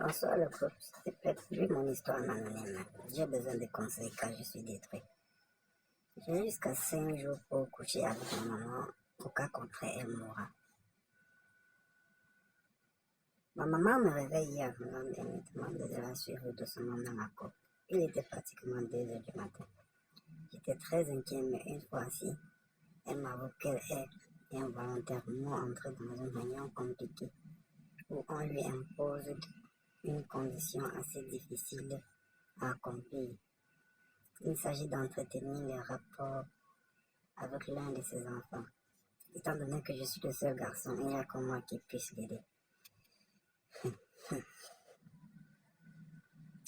Bonsoir le couple, s'il te plaît, plus mon histoire m'anonyme. J'ai besoin de conseils car je suis détruit. J'ai jusqu'à 5 jours pour coucher avec ma maman, au cas contraire, elle mourra. Ma maman me réveille hier le lendemain et me demande de la suivre doucement dans ma coupe. Il était pratiquement 2 heures du matin. J'étais très inquiet, mais une fois assis, elle m'avoue qu'elle est involontairement entrée dans une réunion compliquée où on lui impose une condition assez difficile à accomplir. Il s'agit d'entretenir les rapports avec l'un de ses enfants. Étant donné que je suis le seul garçon, il n'y a que moi qui puisse l'aider.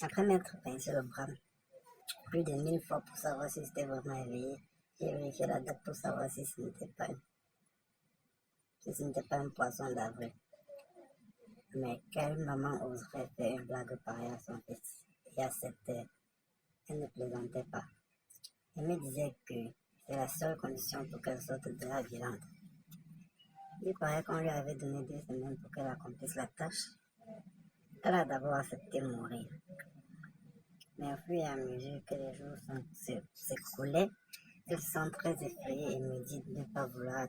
Après m'être pincé le bras plus de 1000 fois pour savoir si c'était vraiment éveillé, j'ai vérifié la date pour savoir si ce n'était pas un poisson d'avril. Mais quelle maman oserait faire une blague pareille à son fils? Et à cette heure, elle ne plaisantait pas. Elle me disait que c'est la seule condition pour qu'elle sorte de la violente. Il paraît qu'on lui avait donné 2 semaines pour qu'elle accomplisse la tâche. Elle a d'abord accepté mourir. Mais au fur et à mesure que les jours s'écoulaient, elle se sent très effrayée et me dit de ne pas vouloir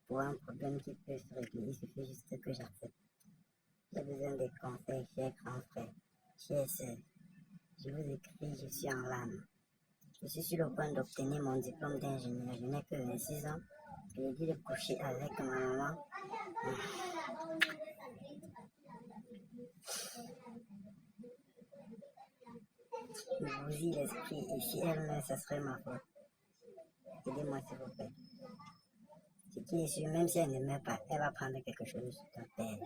pour un problème qui peut se régler. Il suffit juste que j'accepte. J'ai besoin de conseils, chers grands frères, chers sœurs. Je vous écris, je suis en larmes. Je suis sur le point d'obtenir mon diplôme d'ingénieur. Je n'ai que 26 ans. J'ai dit de coucher avec ma maman. Je bousille l'esprit et si elle meurt, ce serait ma faute. Aidez-moi s'il vous plaît. Ce qui est sûr, même si elle ne meurt pas, elle va prendre quelque chose sur ta terre.